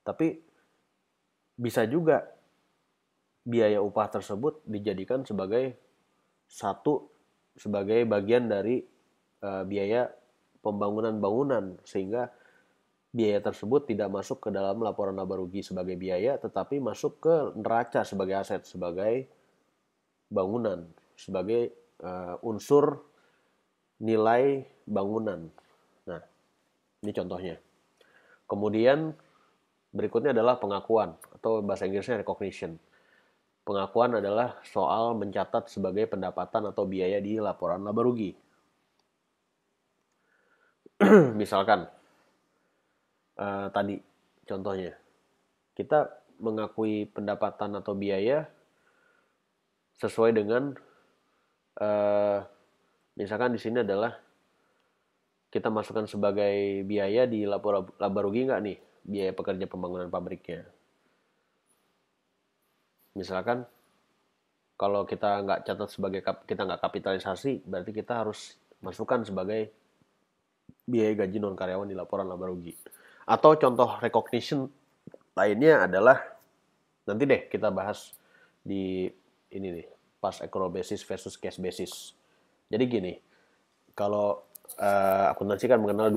tapi bisa juga biaya upah tersebut dijadikan sebagai bagian dari biaya pembangunan bangunan, sehingga biaya tersebut tidak masuk ke dalam laporan laba rugi sebagai biaya, tetapi masuk ke neraca sebagai aset, sebagai bangunan, sebagai unsur nilai bangunan. Nah, ini contohnya. Kemudian berikutnya adalah pengakuan, atau bahasa Inggrisnya recognition. Pengakuan adalah soal mencatat sebagai pendapatan atau biaya di laporan laba rugi. Misalkan tadi contohnya, kita mengakui pendapatan atau biaya sesuai dengan misalkan di sini adalah kita masukkan sebagai biaya di laporan laba rugi nggak nih, biaya pekerja pembangunan pabriknya. Misalkan kalau kita nggak catat sebagai, kita nggak kapitalisasi, berarti kita harus masukkan sebagai biaya gaji non karyawan di laporan laba rugi. Atau contoh recognition lainnya adalah, nanti deh kita bahas di ini nih, past accrual basis versus cash basis. Jadi gini, kalau akuntansi kan mengenal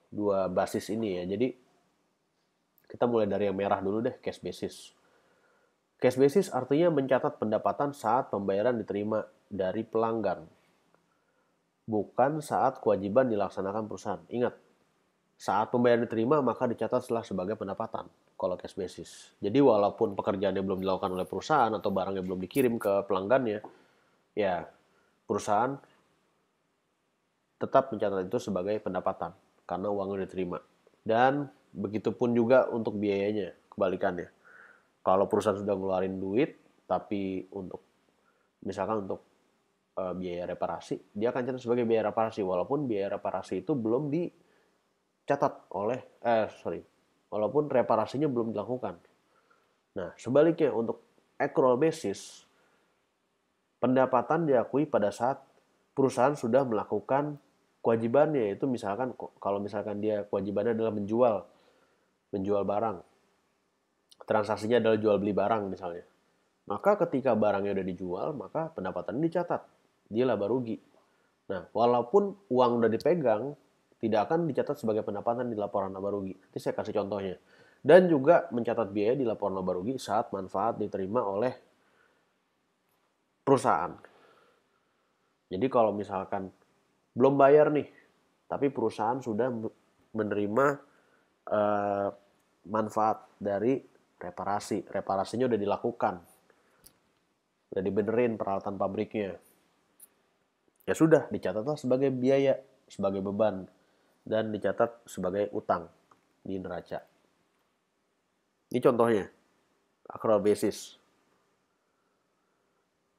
dua basis ini ya. Jadi kita mulai dari yang merah dulu deh, cash basis. Cash basis artinya mencatat pendapatan saat pembayaran diterima dari pelanggan, bukan saat kewajiban dilaksanakan perusahaan. Ingat, saat pembayaran diterima maka dicatatlah sebagai pendapatan kalau cash basis. Jadi walaupun pekerjaannya belum dilakukan oleh perusahaan atau barangnya belum dikirim ke pelanggannya, ya perusahaan tetap mencatat itu sebagai pendapatan karena uangnya diterima. Dan begitupun juga untuk biayanya, kebalikannya. Kalau perusahaan sudah ngeluarin duit, tapi misalkan untuk biaya reparasi, dia akan catat sebagai biaya reparasi, walaupun biaya reparasi itu belum dicatat walaupun reparasinya belum dilakukan. Nah, sebaliknya untuk accrual basis, pendapatan diakui pada saat perusahaan sudah melakukan kewajibannya, yaitu misalkan kalau misalkan dia kewajibannya adalah menjual barang, transaksinya adalah jual beli barang misalnya, maka ketika barangnya udah dijual, maka pendapatan dicatat di laba rugi. Nah, walaupun uang udah dipegang, tidak akan dicatat sebagai pendapatan di laporan laba rugi. Nanti saya kasih contohnya. Dan juga mencatat biaya di laporan laba rugi saat manfaat diterima oleh perusahaan. Jadi kalau misalkan belum bayar nih, tapi perusahaan sudah menerima manfaat dari reparasi. Reparasinya udah dilakukan, udah dibenerin peralatan pabriknya. Ya sudah, dicatatlah sebagai biaya, sebagai beban, dan dicatat sebagai utang di neraca. Ini contohnya, accrual basis.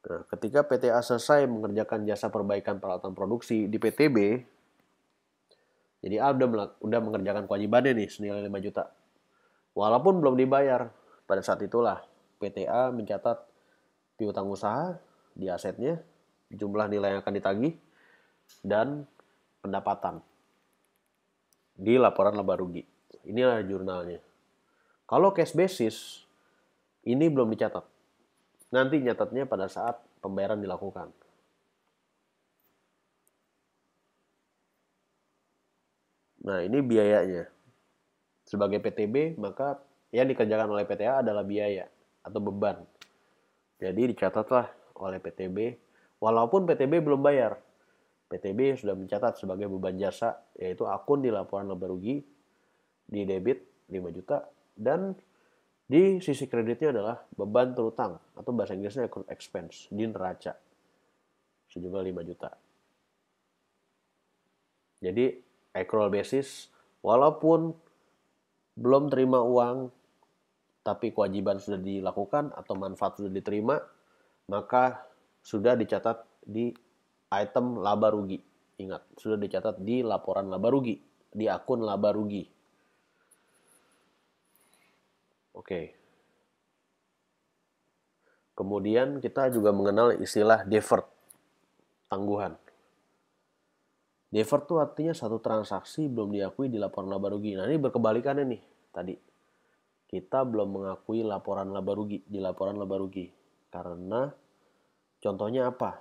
Nah, ketika PTA selesai mengerjakan jasa perbaikan peralatan produksi di PTB, jadi A udah mengerjakan kewajibannya nih senilai 5 juta. Walaupun belum dibayar, pada saat itulah PTA mencatat piutang usaha di asetnya, jumlah nilai yang akan ditagih, dan pendapatan di laporan laba rugi. Inilah jurnalnya. Kalau cash basis, ini belum dicatat. Nanti nyatatnya pada saat pembayaran dilakukan. Nah, ini biayanya. Sebagai PTB, maka yang dikerjakan oleh PTA adalah biaya atau beban. Jadi dicatatlah oleh PTB, walaupun PTB belum bayar. PTB sudah mencatat sebagai beban jasa, yaitu akun di laporan laba rugi, di debit 5 juta, dan di sisi kreditnya adalah beban terutang, atau bahasa Inggrisnya accrued expense, di neraca, sejumlah 5 juta. Jadi, accrual basis, walaupun belum terima uang, tapi kewajiban sudah dilakukan atau manfaat sudah diterima, maka sudah dicatat di item laba rugi. Ingat, sudah dicatat di laporan laba rugi, di akun laba rugi. Oke. Kemudian kita juga mengenal istilah deferred, tangguhan. Deferred itu artinya satu transaksi belum diakui di laporan laba rugi. Nah, ini berkebalikannya nih tadi. Kita belum mengakui laporan laba rugi di laporan laba rugi. Karena contohnya apa?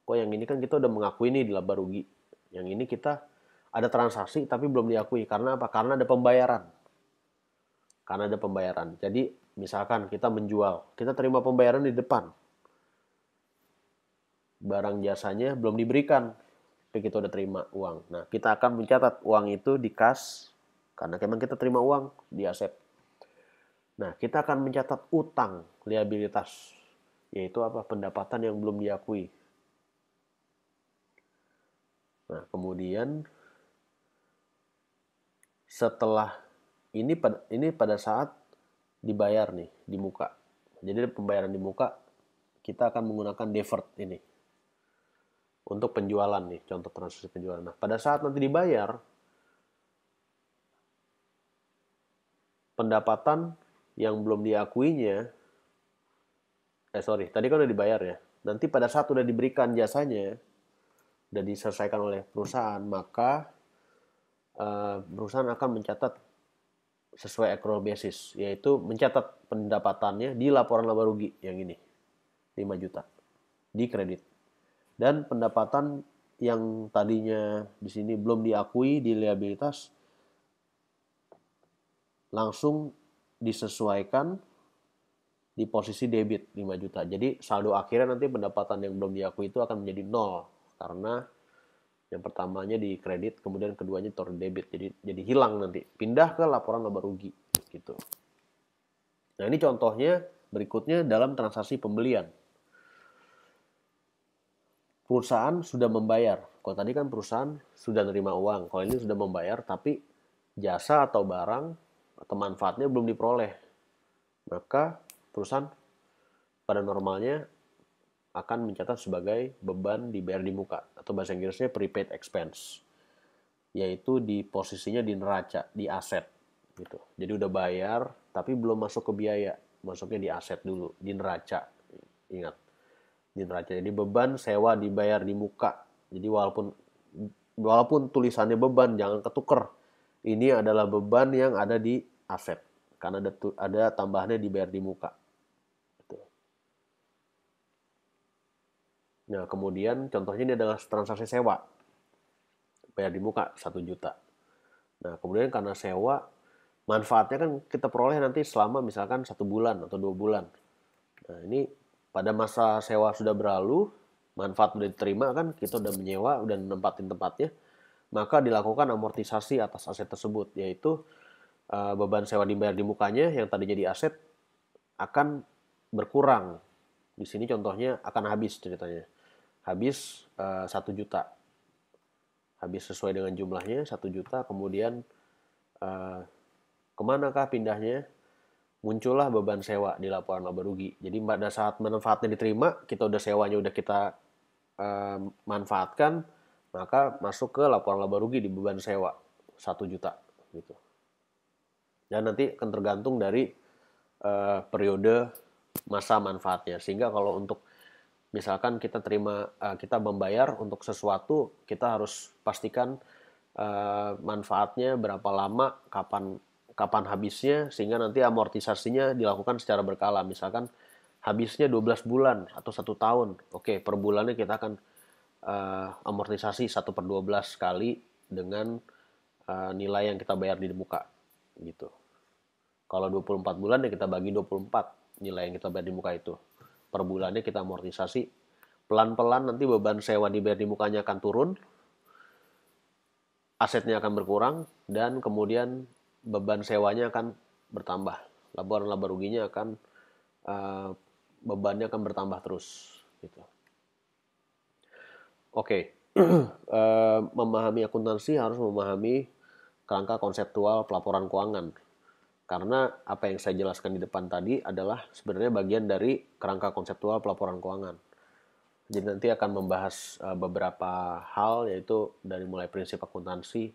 Kok yang ini kan kita udah mengakui nih di laba rugi. Yang ini kita ada transaksi tapi belum diakui. Karena apa? Karena ada pembayaran. Karena ada pembayaran. Jadi misalkan kita menjual, kita terima pembayaran di depan. Barang jasanya belum diberikan, tapi kita udah terima uang. Nah, kita akan mencatat uang itu di kas, karena memang kita terima uang di aset. Nah, kita akan mencatat utang, liabilitas, yaitu apa? Pendapatan yang belum diakui. Nah, kemudian setelah ini pada saat dibayar nih di muka. Jadi pembayaran di muka kita akan menggunakan deferred ini untuk penjualan nih, contoh transaksi penjualan. Nah, pada saat nanti dibayar, pendapatan yang belum diakuinya, tadi kan udah dibayar ya. Nanti pada saat udah diberikan jasanya, udah diselesaikan oleh perusahaan, maka perusahaan akan mencatat sesuai accrual basis, yaitu mencatat pendapatannya di laporan laba rugi yang ini, 5 juta, di kredit. Dan pendapatan yang tadinya di sini belum diakui di liabilitas langsung disesuaikan di posisi debit 5 juta. Jadi saldo akhirnya nanti pendapatan yang belum diakui itu akan menjadi 0 karena yang pertamanya di kredit, kemudian keduanya taruh debit. Jadi hilang nanti, pindah ke laporan laba rugi gitu. Nah, ini contohnya berikutnya dalam transaksi pembelian. Perusahaan sudah membayar. Kalau tadi kan perusahaan sudah menerima uang. Kalau ini sudah membayar, tapi jasa atau barang atau manfaatnya belum diperoleh. Maka perusahaan pada normalnya akan mencatat sebagai beban dibayar di muka. Atau bahasa Inggrisnya prepaid expense. Yaitu di posisinya di neraca, di aset. Gitu. Jadi udah bayar, tapi belum masuk ke biaya. Masuknya di aset dulu, di neraca. Ingat. Di neraca. Jadi beban sewa dibayar di muka. Jadi walaupun tulisannya beban, jangan ketuker. Ini adalah beban yang ada di aset. Karena ada tambahannya dibayar di muka. Gitu. Nah, kemudian contohnya ini adalah transaksi sewa. Bayar di muka 1 juta. Nah, kemudian karena sewa, manfaatnya kan kita peroleh nanti selama misalkan 1 bulan atau 2 bulan. Nah, ini pada masa sewa sudah berlalu, manfaat sudah diterima kan, kita udah menyewa, udah nempatin tempatnya, maka dilakukan amortisasi atas aset tersebut, yaitu beban sewa dibayar di mukanya yang tadinya di aset akan berkurang. Di sini contohnya akan habis ceritanya. Habis 1 juta. Habis sesuai dengan jumlahnya 1 juta, kemudian kemanakah pindahnya? Muncullah beban sewa di laporan laba rugi. Jadi pada saat manfaatnya diterima, kita udah sewanya udah kita manfaatkan, maka masuk ke laporan laba rugi di beban sewa 1 juta gitu. Dan nanti akan tergantung dari periode masa manfaatnya. Sehingga kalau untuk misalkan kita membayar untuk sesuatu, kita harus pastikan manfaatnya berapa lama, kapan habisnya, sehingga nanti amortisasinya dilakukan secara berkala. Misalkan habisnya 12 bulan atau 1 tahun. Oke, per bulannya kita akan amortisasi 1/12 kali dengan nilai yang kita bayar di muka gitu. Kalau 24 bulan ya kita bagi 24 nilai yang kita bayar di muka itu. Per bulannya kita amortisasi. Pelan-pelan nanti beban sewa dibayar di mukanya akan turun, asetnya akan berkurang, dan kemudian beban sewanya akan bertambah. Laporan laba ruginya akan bebannya akan bertambah terus gitu. Oke. Memahami akuntansi harus memahami kerangka konseptual pelaporan keuangan. Karena apa yang saya jelaskan di depan tadi adalah sebenarnya bagian dari kerangka konseptual pelaporan keuangan. Jadi nanti akan membahas beberapa hal, yaitu dari mulai prinsip akuntansi,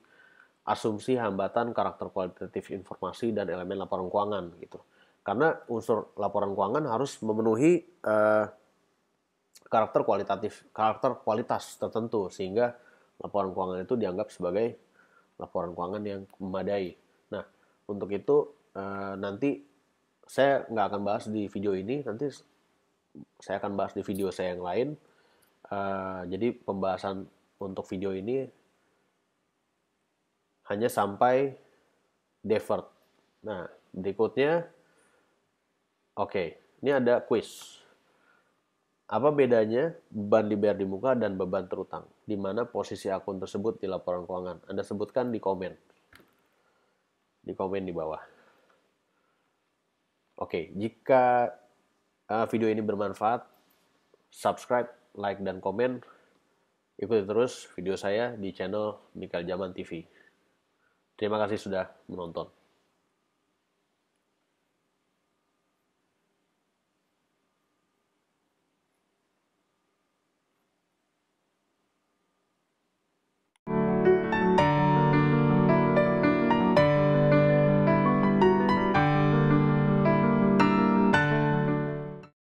asumsi, hambatan, karakter kualitatif informasi, dan elemen laporan keuangan gitu. Karena unsur laporan keuangan harus memenuhi karakter kualitas tertentu sehingga laporan keuangan itu dianggap sebagai laporan keuangan yang memadai. Nah, untuk itu nanti saya nggak akan bahas di video ini, nanti saya akan bahas di video saya yang lain. Jadi pembahasan untuk video ini hanya sampai deferred. Nah, berikutnya, oke, ini ada quiz. Apa bedanya beban dibayar di muka dan beban terutang? Di mana posisi akun tersebut di laporan keuangan? Anda sebutkan di komen. Di komen di bawah. Oke, jika video ini bermanfaat, subscribe, like, dan komen. Ikuti terus video saya di channel Mikael Zaman TV. Terima kasih sudah menonton.